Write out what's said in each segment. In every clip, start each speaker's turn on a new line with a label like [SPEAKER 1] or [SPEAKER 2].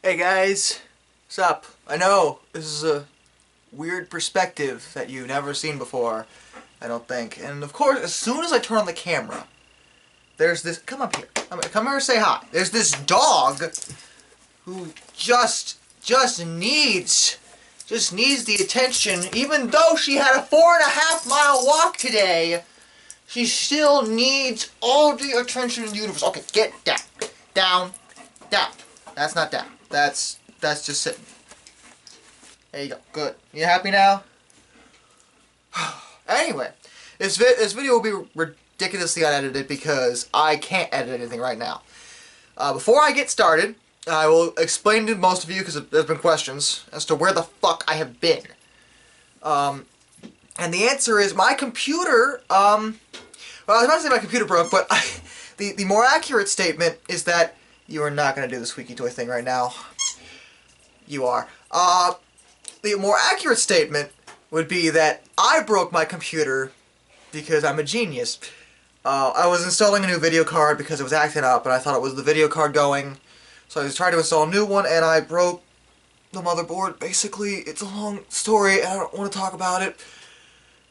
[SPEAKER 1] Hey guys, what's up? I know this is a weird perspective that you've never seen before, I don't think. And of course, as soon as I turn on the camera, there's this. Come up here. Come here and say hi. There's this dog who just needs the attention. Even though she had a 4.5 mile walk today, she still needs all the attention in the universe. Okay, get down, down. That's not down. That's just sitting. There you go. Good. You happy now? Anyway, this video will be ridiculously unedited because I can't edit anything right now. Before I get started, I will explain to most of you, because there's been questions, as to where the fuck I have been. And the answer is my computer, well, I was about to say my computer broke, but the more accurate statement is that you are not going to do the squeaky toy thing right now. You are. The more accurate statement would be that I broke my computer because I'm a genius. I was installing a new video card because it was acting up, and I thought it was the video card going. So I was trying to install a new one, and I broke the motherboard. Basically, it's a long story, and I don't want to talk about it.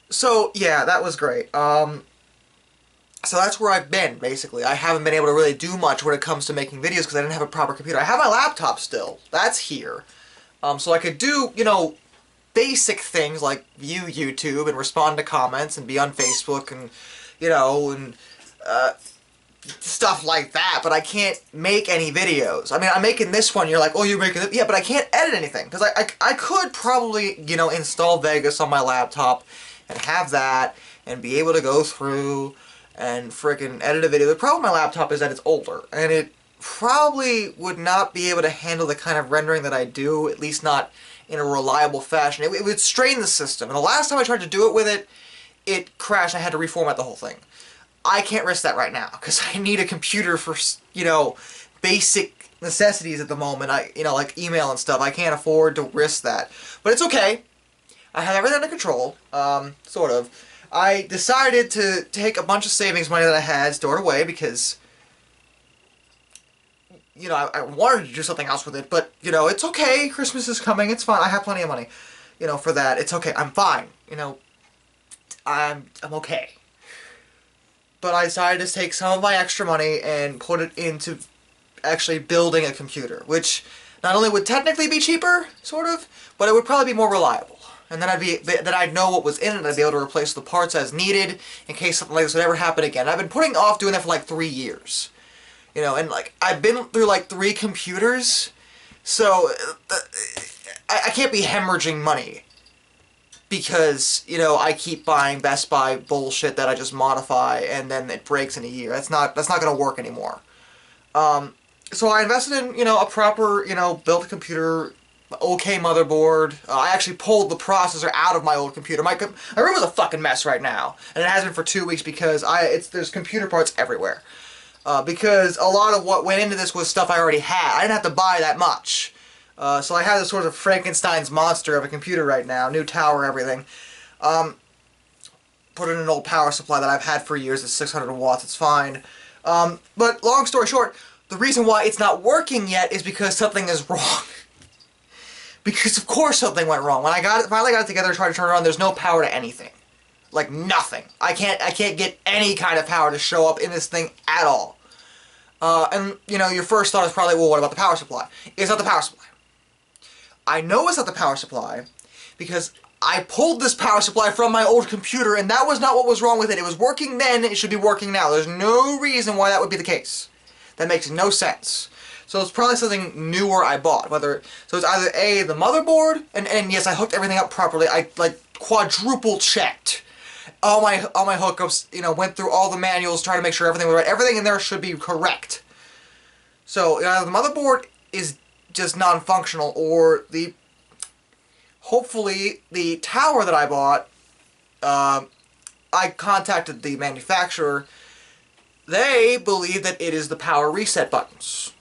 [SPEAKER 1] So, yeah, that was great. So that's where I've been, basically. I haven't been able to really do much when it comes to making videos because I didn't have a proper computer. I have my laptop still. That's here. So I could do, you know, basic things like view YouTube and respond to comments and be on Facebook and, you know, and stuff like that. But I can't make any videos. I mean, I'm making this one. You're like, oh, you're making it. Yeah, but I can't edit anything. Because I could probably, you know, install Vegas on my laptop and have that and be able to go through and frickin' edit a video. The problem with my laptop is that it's older, and it probably would not be able to handle the kind of rendering that I do, at least not in a reliable fashion. It would strain the system, and the last time I tried to do it with it, it crashed. I had to reformat the whole thing. I can't risk that right now, because I need a computer for, you know, basic necessities at the moment. You know, like email and stuff. I can't afford to risk that. But it's okay. I have everything under control, sort of. I decided to take a bunch of savings money that I had stored away because, you know, I wanted to do something else with it, but, you know, it's okay. Christmas is coming. It's fine. I have plenty of money, you know, for that. It's okay. I'm fine. You know, I'm okay. But I decided to take some of my extra money and put it into actually building a computer, which not only would technically be cheaper, sort of, but it would probably be more reliable. And then I'd know what was in it, and I'd be able to replace the parts as needed in case something like this would ever happen again. I've been putting off doing that for like 3 years. You know, and like, I've been through like 3 computers, so I can't be hemorrhaging money. Because, you know, I keep buying Best Buy bullshit that I just modify, and then it breaks in a year. That's not gonna work anymore. So I invested in, you know, a proper, you know, built computer, okay motherboard. I actually pulled the processor out of my old computer. My room is a fucking mess right now, and it has been for 2 weeks because there's computer parts everywhere. Because a lot of what went into this was stuff I already had. I didn't have to buy that much. So I have this sort of Frankenstein's monster of a computer right now, new tower, everything. Put in an old power supply that I've had for years. It's 600 watts. It's fine. But long story short, the reason why it's not working yet is because something is wrong. Because of course something went wrong. When I finally got it together and tried to turn it on, there's no power to anything. Like nothing. I can't get any kind of power to show up in this thing at all. And you know, your first thought is probably, well, what about the power supply? It's not the power supply. I know it's not the power supply because I pulled this power supply from my old computer, and that was not what was wrong with it. It was working then, it should be working now. There's no reason why that would be the case. That makes no sense. So it's probably something newer I bought. So it's either A, the motherboard, and yes, I hooked everything up properly. I like quadruple checked all my hookups, you know, went through all the manuals, trying to make sure everything was right. Everything in there should be correct. So the motherboard is just non-functional, or hopefully the tower that I bought, I contacted the manufacturer. They believe that it is the power reset buttons.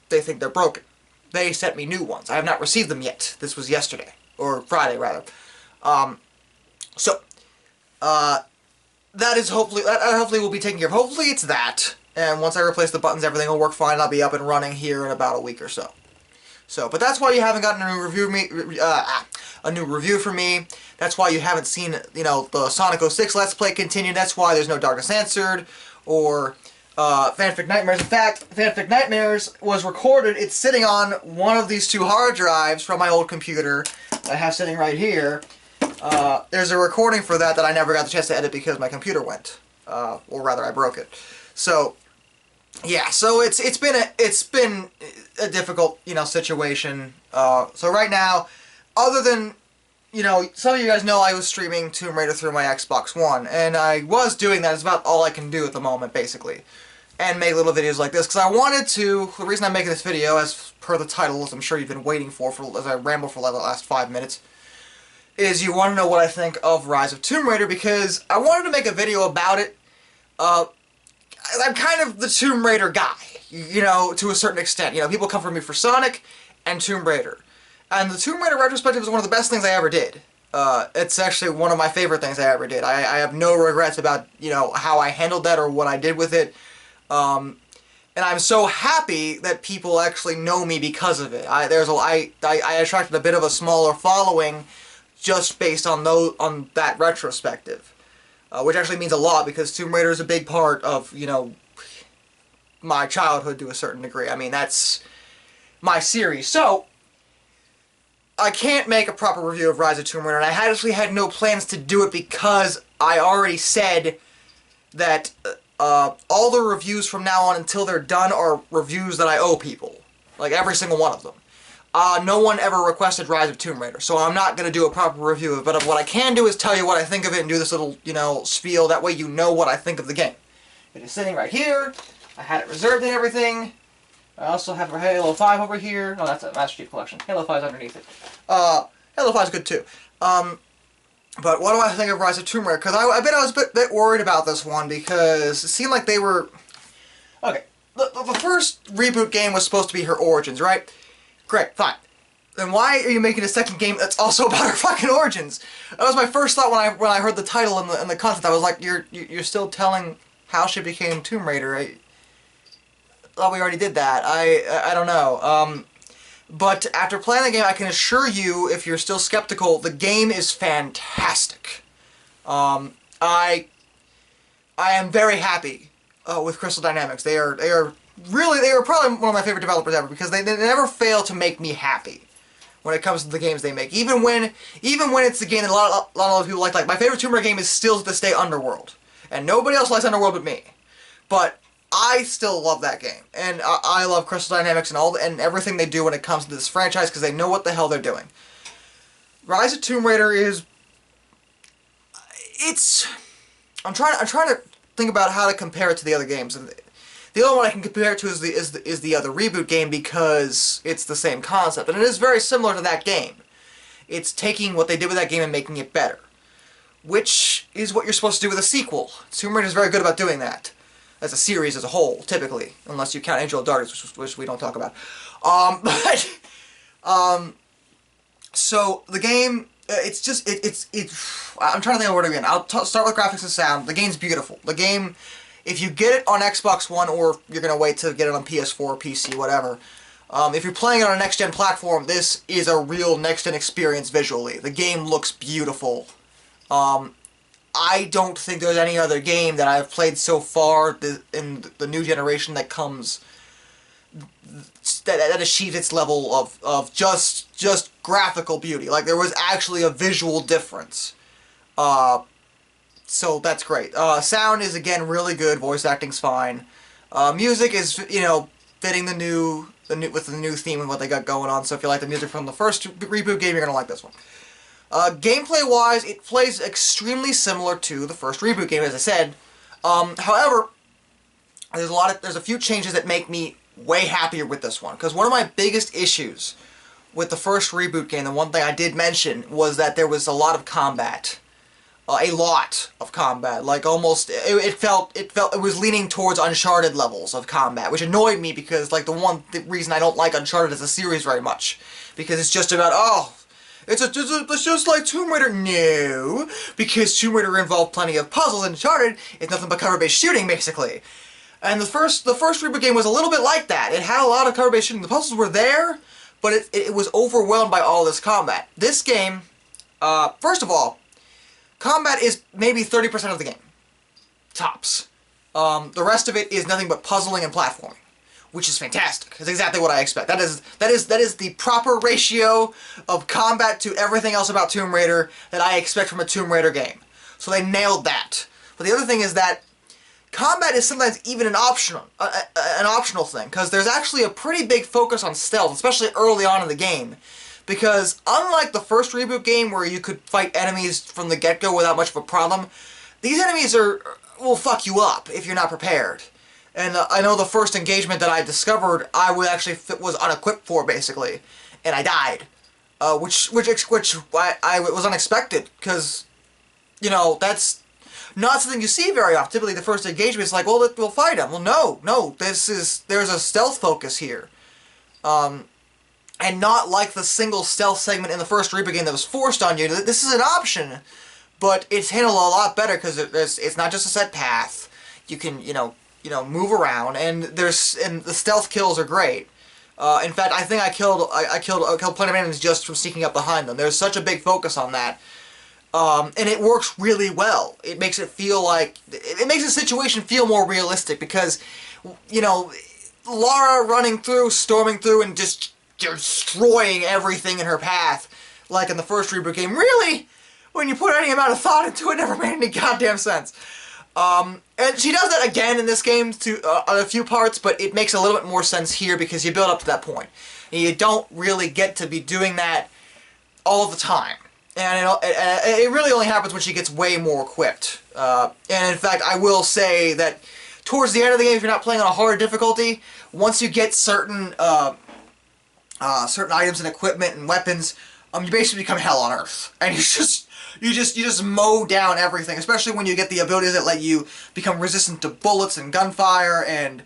[SPEAKER 1] They think they're broken. They sent me new ones. I have not received them yet. This was yesterday, or Friday rather. That is hopefully will be taken care of. Hopefully it's that, and once I replace the buttons, everything will work fine. I'll be up and running here in about a week or so. So, but that's why you haven't gotten a new review from me. That's why you haven't seen, you know, the Sonic 06 Let's Play continue. That's why there's no Darkness Answered or Fanfic Nightmares. In fact, Fanfic Nightmares was recorded. It's sitting on one of these two hard drives from my old computer that I have sitting right here. There's a recording for that I never got the chance to edit because my computer went. Or rather, I broke it. So, yeah. So it's been a difficult, you know, situation. So right now, other than, you know, some of you guys know I was streaming Tomb Raider through my Xbox One, and I was doing that. It's about all I can do at the moment, basically. And make little videos like this, because I wanted to, the reason I'm making this video, as per the title, as I'm sure you've been waiting for as I ramble for like the last 5 minutes, is you want to know what I think of Rise of Tomb Raider, because I wanted to make a video about it. I'm kind of the Tomb Raider guy, you know, to a certain extent. You know, people come for me for Sonic and Tomb Raider. And the Tomb Raider retrospective is one of the best things I ever did. It's actually one of my favorite things I ever did. I have no regrets about, you know, how I handled that or what I did with it. And I'm so happy that people actually know me because of it. I attracted a bit of a smaller following just based on that retrospective. Which actually means a lot, because Tomb Raider is a big part of, you know, my childhood to a certain degree. I mean, that's my series. So, I can't make a proper review of Rise of Tomb Raider, and I actually had no plans to do it because I already said that all the reviews from now on until they're done are reviews that I owe people. Like, every single one of them. No one ever requested Rise of Tomb Raider, so I'm not going to do a proper review of it, but what I can do is tell you what I think of it and do this little, you know, spiel. That way you know what I think of the game. It is sitting right here. I had it reserved and everything. I also have Halo 5 over here. No, that's a Master Chief Collection. Halo 5 is underneath it. Halo 5 is good too. But what do I think of Rise of Tomb Raider? Because I was a bit worried about this one, because it seemed like they were... Okay, the first reboot game was supposed to be her origins, right? Great, fine. Then why are you making a second game that's also about her fucking origins? That was my first thought when I heard the title and the concept. I was like, you're still telling how she became Tomb Raider. I thought we already did that. I don't know. But after playing the game, I can assure you, if you're still skeptical, the game is fantastic. I am very happy with Crystal Dynamics. They are probably one of my favorite developers ever, because they never fail to make me happy when it comes to the games they make. Even when it's the game that a lot of other people like my favorite Tomb Raider game is still to this day Underworld. And nobody else likes Underworld but me. But I still love that game. And I love Crystal Dynamics and everything they do when it comes to this franchise, because they know what the hell they're doing. Rise of Tomb Raider is... I'm trying to think about how to compare it to the other games. And the other one I can compare it to is the other reboot game, because it's the same concept, and it is very similar to that game. It's taking what they did with that game and making it better, which is what you're supposed to do with a sequel. Tomb Raider is very good about doing that, as a series as a whole, typically, unless you count Angel of Darkness, which we don't talk about. So the game, I'm trying to think of what again. I'll start with graphics and sound. The game's beautiful. The game, if you get it on Xbox One, or you're going to wait to get it on PS4, PC, whatever, if you're playing it on a next-gen platform, this is a real next-gen experience visually. The game looks beautiful. I don't think there's any other game that I've played so far in the new generation that comes... that achieves its level of just graphical beauty. Like, there was actually a visual difference. So that's great. Sound is, again, really good. Voice acting's fine. Music is, you know, fitting with the new theme and what they got going on. So if you like the music from the first reboot game, you're gonna like this one. Gameplay-wise, it plays extremely similar to the first reboot game, as I said. However, there's a few changes that make me way happier with this one. Because one of my biggest issues with the first reboot game, the one thing I did mention, was that there was a lot of combat. A lot of combat. Like, almost, it was leaning towards Uncharted levels of combat, which annoyed me, because, like, the reason I don't like Uncharted as a series very much. Because it's just about, oh, it's just like Tomb Raider. No, because Tomb Raider involved plenty of puzzles, and Uncharted is nothing but cover-based shooting, basically. And the first reboot game was a little bit like that. It had a lot of cover-based shooting. The puzzles were there, but it was overwhelmed by all this combat. This game, first of all, combat is maybe 30% of the game. Tops. The rest of it is nothing but puzzling and platforming, which is fantastic. That's exactly what I expect. That is the proper ratio of combat to everything else about Tomb Raider that I expect from a Tomb Raider game. So they nailed that. But the other thing is that combat is sometimes even an optional thing, because there's actually a pretty big focus on stealth, especially early on in the game. Because unlike the first reboot game where you could fight enemies from the get-go without much of a problem, these enemies will fuck you up if you're not prepared. And I know the first engagement that I discovered, I was unequipped for, basically, and I died, which I was unexpected, because, you know, that's not something you see very often. Typically, the first engagement is like, well, we'll fight him. Well, no, there's a stealth focus here, and not like the single stealth segment in the first reboot game that was forced on you. This is an option, but it's handled a lot better because it's not just a set path. You can, you know, move around, and the stealth kills are great. In fact, I think I killed plenty of enemies just from sneaking up behind them. There's such a big focus on that, and it works really well. It makes it feel like it makes the situation feel more realistic because, you know, Lara running through, storming through, and just destroying everything in her path, like in the first reboot game. Really, when you put any amount of thought into it, never made any goddamn sense. And she does that again in this game on a few parts, but it makes a little bit more sense here because you build up to that point. And you don't really get to be doing that all the time. And it really only happens when she gets way more equipped. And in fact, I will say that towards the end of the game, if you're not playing on a harder difficulty, once you get certain items and equipment and weapons, you basically become hell on earth. And you just mow down everything, especially when you get the abilities that let you become resistant to bullets and gunfire and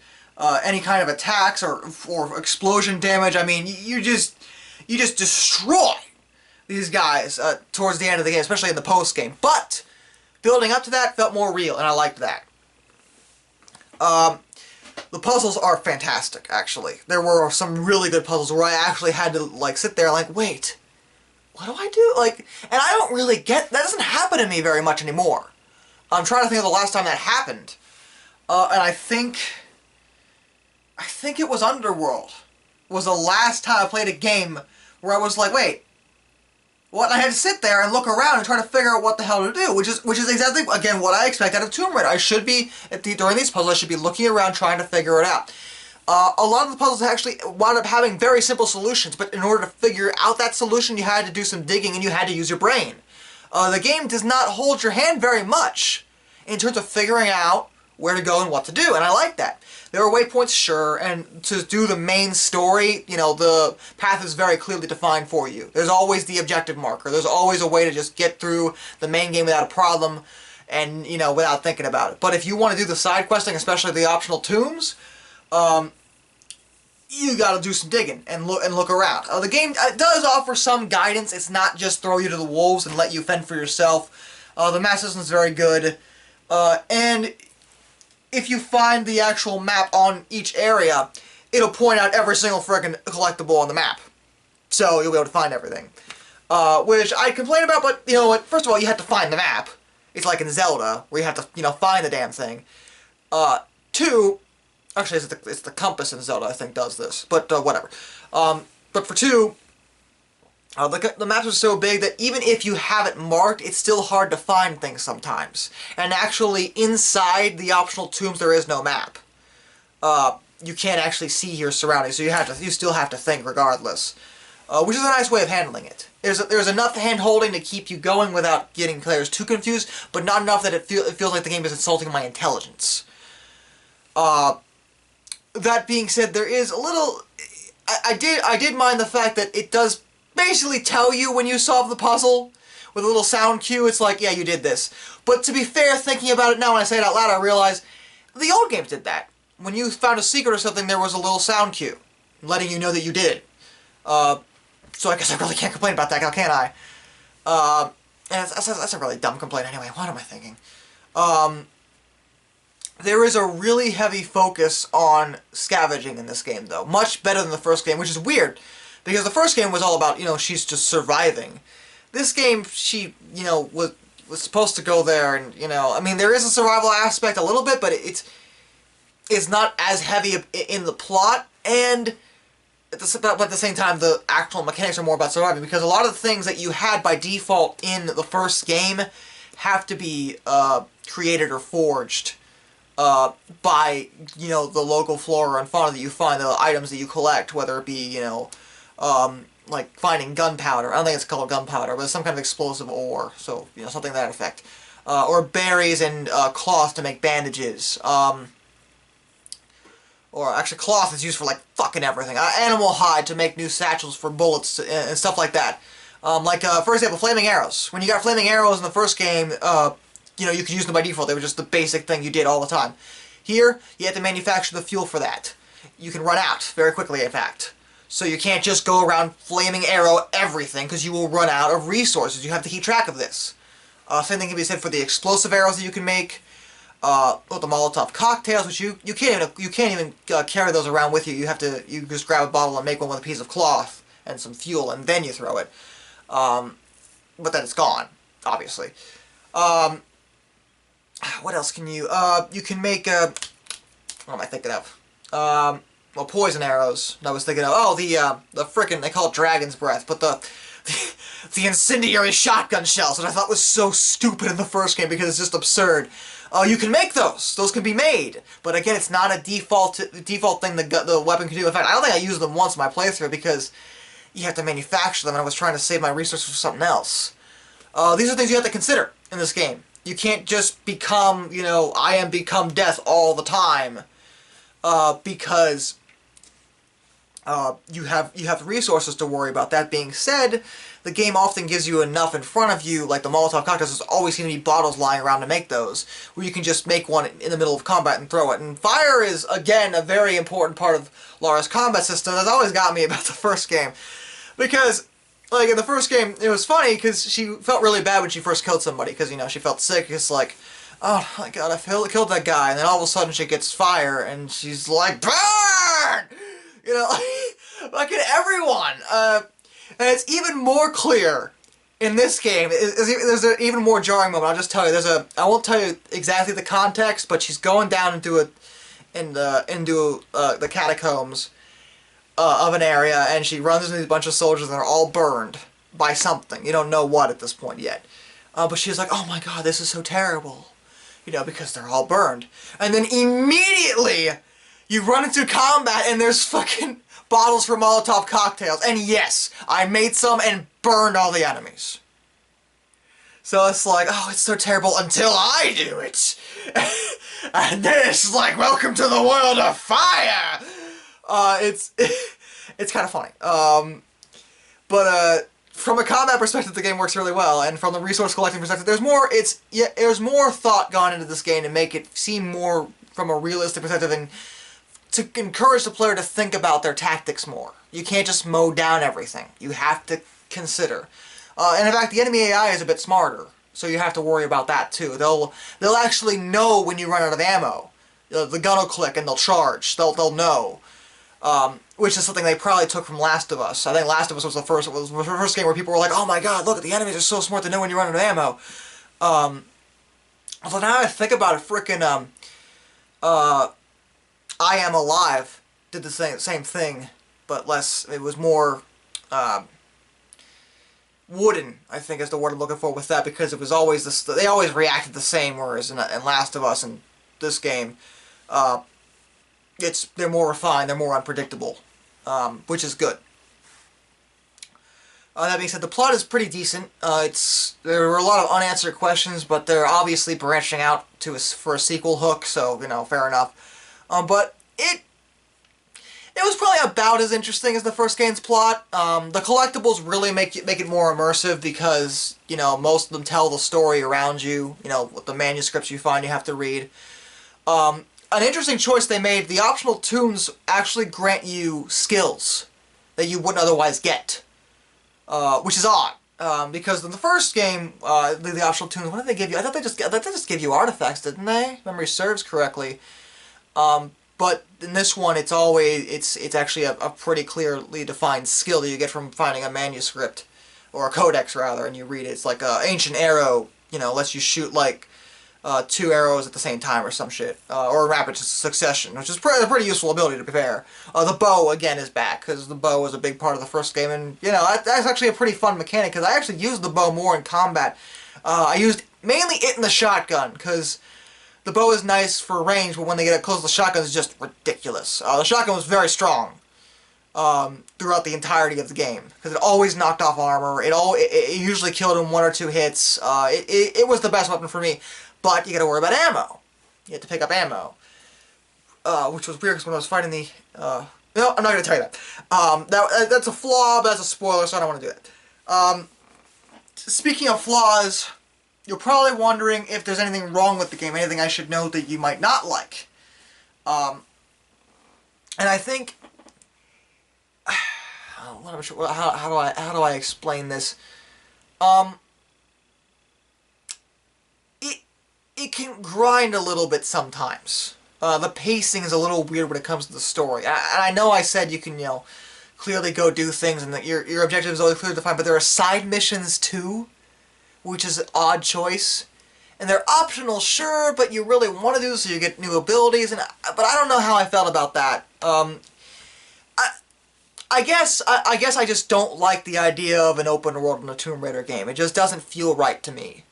[SPEAKER 1] any kind of attacks or explosion damage. I mean, you just destroy these guys towards the end of the game, especially in the post game. But building up to that felt more real, and I liked that. The puzzles are fantastic, actually. There were some really good puzzles where I actually had to like sit there like, wait, what do I do? Like, and I don't really get, that doesn't happen to me very much anymore. I'm trying to think of the last time that happened. And I think it was Underworld. Was the last time I played a game where I was like, wait, what? And I had to sit there and look around and try to figure out what the hell to do, which is exactly, again, what I expect out of Tomb Raider. I should be, during these puzzles, I should be looking around trying to figure it out. A lot of the puzzles actually wound up having very simple solutions, but in order to figure out that solution, you had to do some digging and you had to use your brain. The game does not hold your hand very much in terms of figuring out where to go and what to do, and I like that. There are waypoints, sure, and to do the main story, you know, the path is very clearly defined for you. There's always the objective marker. There's always a way to just get through the main game without a problem and, you know, without thinking about it. But if you want to do the side questing, especially the optional tombs, you gotta do some digging and look around. The game does offer some guidance. It's not just throw you to the wolves and let you fend for yourself. The map system is very good. And if you find the actual map on each area, it'll point out every single friggin' collectible on the map. So you'll be able to find everything. Which I complain about, but you know what? First of all, you have to find the map. It's like in Zelda, where you have to, you know, find the damn thing. Two, actually, it's the compass in Zelda, I think, does this. But, whatever. But for two, the maps are so big that even if you have it marked, it's still hard to find things sometimes. And actually, inside the optional tombs, there is no map. You can't actually see your surroundings, so you still have to think regardless. Which is a nice way of handling it. There's enough hand-holding to keep you going without getting players too confused, but not enough that it feels like the game is insulting my intelligence. That being said, there is a little... I did mind the fact that it does basically tell you when you solve the puzzle with a little sound cue. It's like, yeah, you did this. But to be fair, thinking about it now when I say it out loud, I realize the old games did that. When you found a secret or something, there was a little sound cue letting you know that you did it. So I guess I really can't complain about that, now can I? And that's a really dumb complaint anyway. What am I thinking? There is a really heavy focus on scavenging in this game, though. Much better than the first game, which is weird. Because the first game was all about, she's just surviving. This game, she, was supposed to go there and, I mean, there is a survival aspect a little bit, but it's not as heavy in the plot, and but at the same time, the actual mechanics are more about surviving, because a lot of the things that you had by default in the first game have to be created or forged by, the local flora and fauna that you find, the items that you collect, whether it be, like finding gunpowder. I don't think it's called gunpowder, but it's some kind of explosive ore, so, something to that effect. Or berries and cloth to make bandages. Or actually, cloth is used for, like, fucking everything. Animal hide to make new satchels for bullets and stuff like that. For example, flaming arrows. When you got flaming arrows in the first game, you could use them by default. They were just the basic thing you did all the time. Here, you have to manufacture the fuel for that. You can run out very quickly, in fact. So you can't just go around flaming arrow everything, because you will run out of resources. You have to keep track of this. Same thing can be said for the explosive arrows that you can make. With the Molotov cocktails, which you can't even carry those around with you. You just grab a bottle and make one with a piece of cloth and some fuel, and then you throw it. But then it's gone, obviously. What else can you? You can make what am I thinking of? Well, poison arrows. I was thinking of the frickin' they call it dragon's breath, but the incendiary shotgun shells, that I thought was so stupid in the first game because it's just absurd. You can make those. Those can be made. But again, it's not a default thing the weapon can do. In fact, I don't think I used them once in my playthrough because you have to manufacture them and I was trying to save my resources for something else. These are things you have to consider in this game. You can't just become, I am become death all the time. Because you have resources to worry about. That being said, the game often gives you enough in front of you, like the Molotov cocktails. There's always seem to be bottles lying around to make those, where you can just make one in the middle of combat and throw it. And fire is, again, a very important part of Lara's combat system. That's always got me about the first game. Because, like, in the first game, it was funny, because she felt really bad when she first killed somebody, because, she felt sick. It's like, oh my god, I killed that guy, and then all of a sudden she gets fire, and she's like, burn! Like in everyone. And it's even more clear in this game. There's an even more jarring moment. I'll just tell you. I won't tell you exactly the context, but she's going down into the catacombs of an area, and she runs into a bunch of soldiers, and they're all burned by something. You don't know what at this point yet. But she's like, oh my god, this is so terrible. Because they're all burned. And then immediately, you run into combat and there's fucking bottles for Molotov cocktails. And yes, I made some and burned all the enemies. So it's like, oh, it's so terrible until I do it. And then it's like, welcome to the world of fire. It's kind of funny. From a combat perspective, the game works really well, and from the resource collecting perspective, there's more thought gone into this game to make it seem more from a realistic perspective and to encourage the player to think about their tactics more. You can't just mow down everything. You have to consider. And in fact, the enemy AI is a bit smarter, so you have to worry about that too. They'll actually know when you run out of ammo. The gun will click and they'll charge. They'll know. Which is something they probably took from Last of Us. I think Last of Us was the first game where people were like, oh my god, look, the enemies are so smart, they know when you run out of ammo. Although now I think about it, frickin' I Am Alive did the same thing, but less, it was more, wooden, I think is the word I'm looking for with that, because it was always this, they always reacted the same, whereas in Last of Us and this game, they're more refined, they're more unpredictable, which is good. That being said, the plot is pretty decent. There were a lot of unanswered questions, but they're obviously branching out for a sequel hook, so, fair enough. But it was probably about as interesting as the first game's plot. The collectibles really make it more immersive because, most of them tell the story around you, with the manuscripts you find you have to read. An interesting choice they made, the optional toons actually grant you skills that you wouldn't otherwise get. Which is odd, because in the first game, the optional toons, what did they give you? I thought they just gave you artifacts, didn't they? If memory serves correctly. But But in this one, it's actually a pretty clearly defined skill that you get from finding a manuscript, or a codex rather, and you read it. It's like a ancient arrow, lets you shoot like 2 arrows at the same time or some shit, or in rapid succession, which is a pretty useful ability to be fair. The bow again is back because the bow was a big part of the first game, and that's actually a pretty fun mechanic because I actually used the bow more in combat. I used mainly it in the shotgun because the bow is nice for range, but when they get up close, the shotgun is just ridiculous. The shotgun was very strong throughout the entirety of the game because it always knocked off armor. It usually killed in 1 or 2 hits. It was the best weapon for me, but you got to worry about ammo. You had to pick up ammo, which was weird because when I was fighting the no, I'm not going to tell you that. That's a flaw, but that's a spoiler, so I don't want to do that. Speaking of flaws, you're probably wondering if there's anything wrong with the game, anything I should know that you might not like. And I think, how do I explain this? It can grind a little bit sometimes. The pacing is a little weird when it comes to the story. And I know I said you can, clearly go do things and that your objective is always clearly defined, but there are side missions too, which is an odd choice. And they're optional, sure, but you really want to do so you get new abilities. But I don't know how I felt about that. I guess I just don't like the idea of an open world in a Tomb Raider game. It just doesn't feel right to me.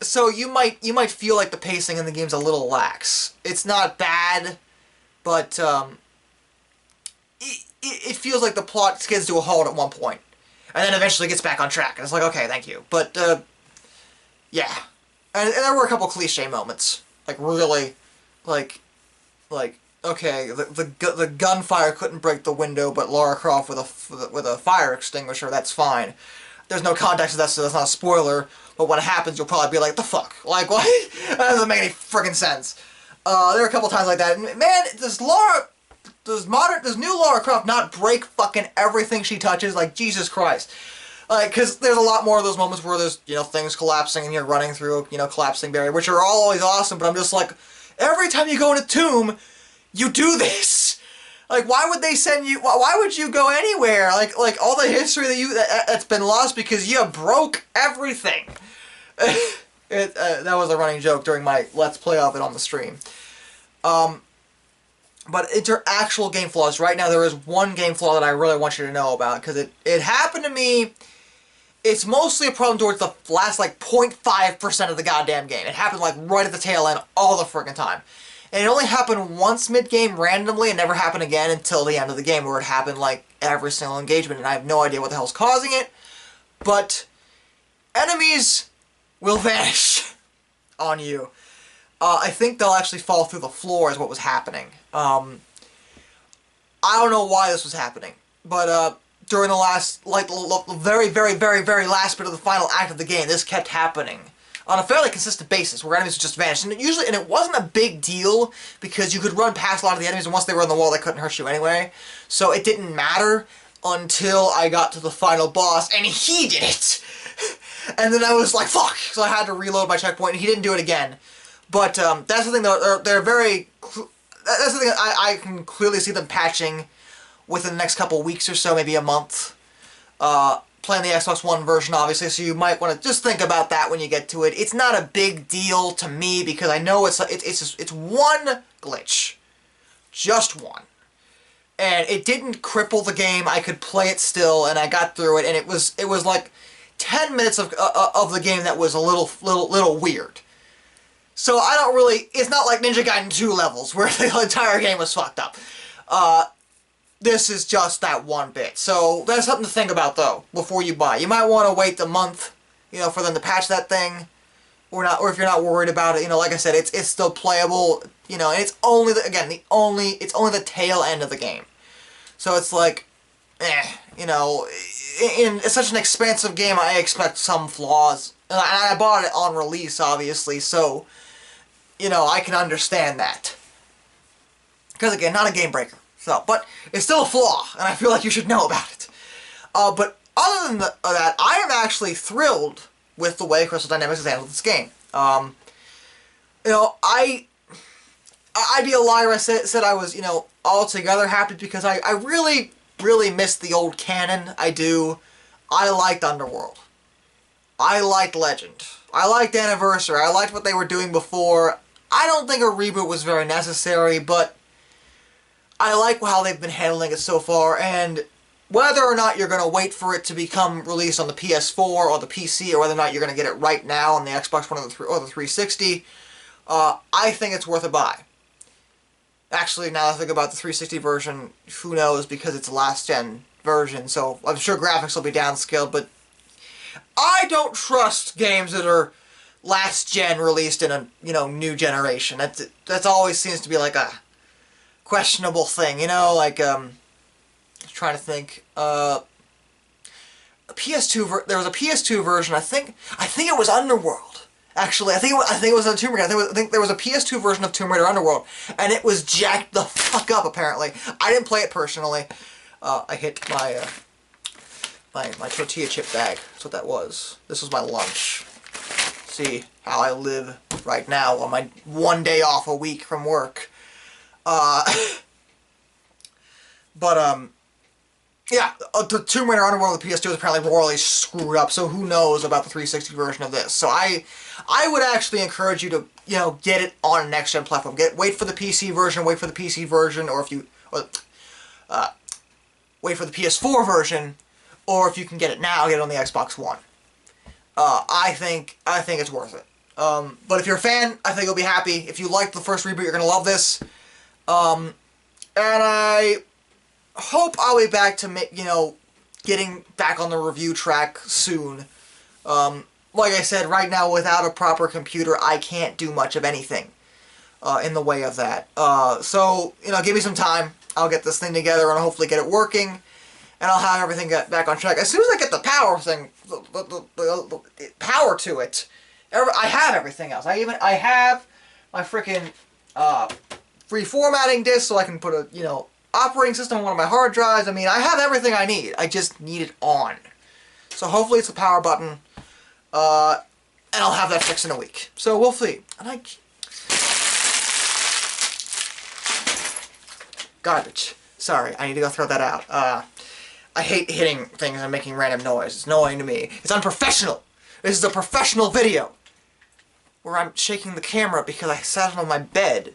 [SPEAKER 1] So you might feel like the pacing in the game's a little lax. It's not bad, but it feels like the plot skids to a halt at one point, and then eventually gets back on track. And it's like, okay, thank you. But yeah, and there were a couple cliche moments, like really, like okay, the gunfire couldn't break the window, but Lara Croft with a fire extinguisher, that's fine. There's no context to that, so that's not a spoiler. But when it happens, you'll probably be like, the fuck? Like, what? That doesn't make any friggin' sense. There are a couple times like that. Man, does new Lara Croft not break fucking everything she touches? Like, Jesus Christ. Like, because there's a lot more of those moments where there's, things collapsing and you're running through, collapsing barrier, which are all always awesome, but I'm just like, every time you go in a tomb, you do this. Like, why would they send you? Why would you go anywhere? Like all the history that's been lost because you broke everything. That was a running joke during my Let's Play of it on the stream. But it's actual game flaws. Right now, there is one game flaw that I really want you to know about because it happened to me. It's mostly a problem towards the last 0.5% of the goddamn game. It happened right at the tail end all the friggin' time. And it only happened once mid-game randomly and never happened again until the end of the game where it happened every single engagement and I have no idea what the hell's causing it. But enemies will vanish on you. I think they'll actually fall through the floor is what was happening. I don't know why this was happening, but during the last, very, very, very, very last bit of the final act of the game, this kept happening on a fairly consistent basis, where enemies would just vanish. And it wasn't a big deal, because you could run past a lot of the enemies, and once they were on the wall, they couldn't hurt you anyway. So it didn't matter until I got to the final boss, and he did it! And then I was like, fuck! So I had to reload my checkpoint, and he didn't do it again. But that's the thing, they're very... That's the thing I can clearly see them patching within the next couple weeks or so, maybe a month. Playing the Xbox One version, obviously, so you might want to just think about that when you get to it. It's not a big deal to me, because I know it's one glitch. Just one. And it didn't cripple the game. I could play it still, and I got through it, and it was like 10 minutes of the game that was a little weird. So I don't really... It's not like Ninja Gaiden 2 levels, where the entire game was fucked up. This is just that one bit. So that's something to think about, though, before you buy. You might want to wait a month, for them to patch that thing, or if you're not worried about it. Like I said, it's still playable, and it's only it's only the tail end of the game. So it's like, in such an expansive game, I expect some flaws, and I bought it on release, obviously, so I can understand that. Because again, not a game breaker. So, but it's still a flaw, and I feel like you should know about it. But other than that, I am actually thrilled with the way Crystal Dynamics has handled this game. I I'd be a liar if I said I was, you know, altogether happy, because I really, really miss the old canon. I do. I liked Underworld. I liked Legend. I liked Anniversary. I liked what they were doing before. I don't think a reboot was very necessary, but I like how they've been handling it so far, and whether or not you're going to wait for it to become released on the PS4 or the PC, or whether or not you're going to get it right now on the Xbox One or the 360, I think it's worth a buy. Actually, now that I think about the 360 version, who knows, because it's a last-gen version, so I'm sure graphics will be downscaled, but I don't trust games that are last-gen released in a, you know, new generation. That's always seems to be like a questionable thing, you know, like, trying to think, a PS2, there was a PS2 version, I think it was Underworld. Actually, I think it was on Tomb Raider. I think there was a PS2 version of Tomb Raider Underworld, and it was jacked the fuck up, apparently. I didn't play it personally. I hit my, my tortilla chip bag. That's what that was. This was my lunch. See how I live right now on my one day off a week from work. Yeah, the Tomb Raider Underworld of the PS2 is apparently royally screwed up, so who knows about the 360 version of this. So I would actually encourage you to, you know, get it on a next-gen platform. Wait for the PC version, or if you, wait for the PS4 version, or if you can get it now, get it on the Xbox One. I think it's worth it. But if you're a fan, I think you'll be happy. If you liked the first reboot, you're going to love this. And I hope I'll be back to, you know, getting back on the review track soon. Like I said, right now, without a proper computer, I can't do much of anything in the way of that. So, you know, give me some time. I'll get this thing together and hopefully get it working, and I'll have everything get back on track. As soon as I get the power thing, the power to it, I have everything else. I have my freaking reformatting disk, so I can put a, you know, operating system on one of my hard drives. I mean, I have everything I need. I just need it on. So hopefully it's the power button, and I'll have that fixed in a week. So we'll see. And garbage. Sorry, I need to go throw that out. I hate hitting things and making random noise. It's annoying to me. It's unprofessional. This is a professional video where I'm shaking the camera because I sat on my bed.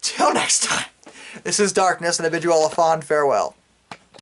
[SPEAKER 1] Till next time, this is Darkness, and I bid you all a fond farewell.